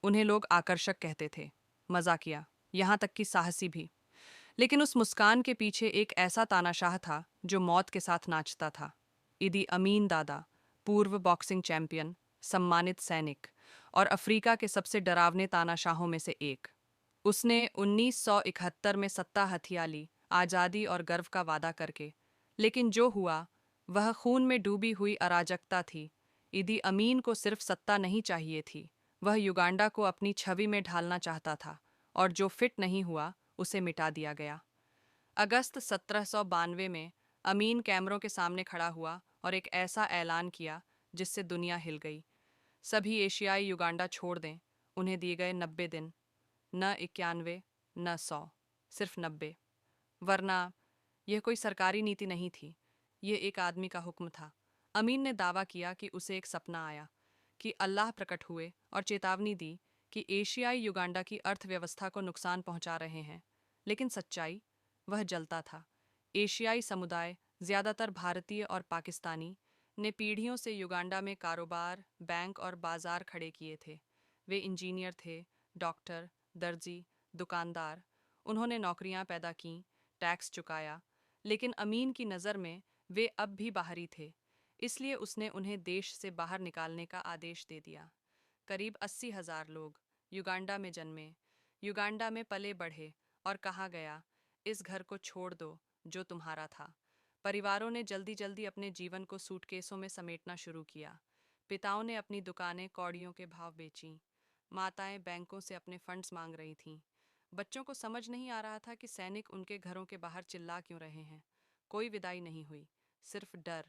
उन्हें लोग आकर्षक कहते थे, मजाकिया, यहाँ तक कि साहसी भी। लेकिन उस मुस्कान के पीछे एक ऐसा तानाशाह था जो मौत के साथ नाचता था। इदी अमीन दादा, पूर्व बॉक्सिंग चैंपियन, सम्मानित सैनिक और अफ्रीका के सबसे डरावने तानाशाहों में से एक। उसने 1971 में सत्ता हथिया ली, आज़ादी और गर्व का वादा करके। लेकिन जो हुआ वह खून में डूबी हुई अराजकता थी। इदी अमीन को सिर्फ सत्ता नहीं चाहिए थी, वह युगांडा को अपनी छवि में ढालना चाहता था, और जो फिट नहीं हुआ उसे मिटा दिया गया। अगस्त 1792 में अमीन कैमरों के सामने खड़ा हुआ और एक ऐसा ऐलान किया जिससे दुनिया हिल गई। सभी एशियाई युगांडा छोड़ दें। उन्हें दिए गए 90 दिन, न 91, न 100, सिर्फ 90। वरना यह कोई सरकारी नीति नहीं थी, यह एक आदमी का हुक्म था। अमीन ने दावा किया कि उसे एक सपना आया कि अल्लाह प्रकट हुए और चेतावनी दी कि एशियाई युगांडा की अर्थव्यवस्था को नुकसान पहुंचा रहे हैं। लेकिन सच्चाई, वह जलता था। एशियाई समुदाय, ज़्यादातर भारतीय और पाकिस्तानी, ने पीढ़ियों से युगांडा में कारोबार, बैंक और बाजार खड़े किए थे। वे इंजीनियर थे, डॉक्टर, दर्जी, दुकानदार। उन्होंने नौकरियां पैदा कीं, टैक्स चुकाया। लेकिन अमीन की नज़र में वे अब भी बाहरी थे, इसलिए उसने उन्हें देश से बाहर निकालने का आदेश दे दिया। करीब 80,000 लोग युगांडा में जन्मे, युगांडा में पले बढ़े, और कहा गया, इस घर को छोड़ दो जो तुम्हारा था। परिवारों ने जल्दी जल्दी अपने जीवन को सूटकेसों में समेटना शुरू किया। पिताओं ने अपनी दुकानें कौड़ियों के भाव बेचीं। माताएं बैंकों से अपने फंड्स मांग रही थीं। बच्चों को समझ नहीं आ रहा था कि सैनिक उनके घरों के बाहर चिल्ला क्यों रहे हैं। कोई विदाई नहीं हुई, सिर्फ डर।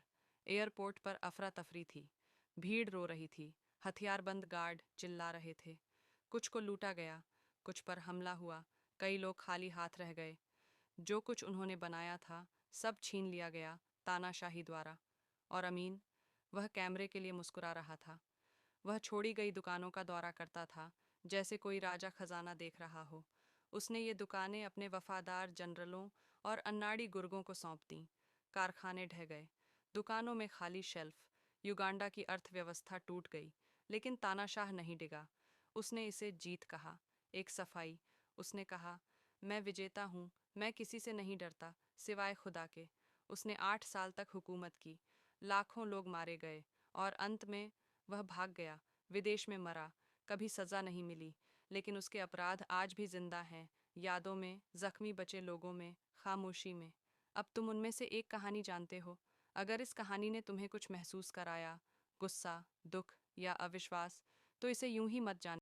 एयरपोर्ट पर अफरा तफरी थी, भीड़ रो रही थी, हथियारबंद गार्ड चिल्ला रहे थे। कुछ को लूटा गया, कुछ पर हमला हुआ, कई लोग खाली हाथ रह गए। जो कुछ उन्होंने बनाया था सब छीन लिया गया तानाशाही द्वारा। और अमीन, वह कैमरे के लिए मुस्कुरा रहा था। वह छोड़ी गई दुकानों का दौरा करता था, जैसे कोई राजा खजाना देख रहा हो। उसने ये दुकानें अपने वफादार जनरलों और अन्नाड़ी गुर्गों को सौंप दीं। कारखाने ढह गए, दुकानों में खाली शेल्फ। युगांडा की अर्थव्यवस्था टूट गई, लेकिन तानाशाह नहीं डिगा। उसने इसे जीत कहा, एक सफाई। उसने कहा, मैं विजेता हूँ, मैं किसी से नहीं डरता, सिवाय खुदा के। उसने 8 साल तक हुकूमत की, लाखों लोग मारे गए, और अंत में वह भाग गया, विदेश में मरा। कभी सज़ा नहीं मिली, लेकिन उसके अपराध आज भी जिंदा हैं, यादों में, जख्मी बचे लोगों में, खामोशी में। अब तुम उनमें से एक कहानी जानते हो। अगर इस कहानी ने तुम्हें कुछ महसूस कराया, गुस्सा, दुख या अविश्वास, तो इसे यूं ही मत जाने।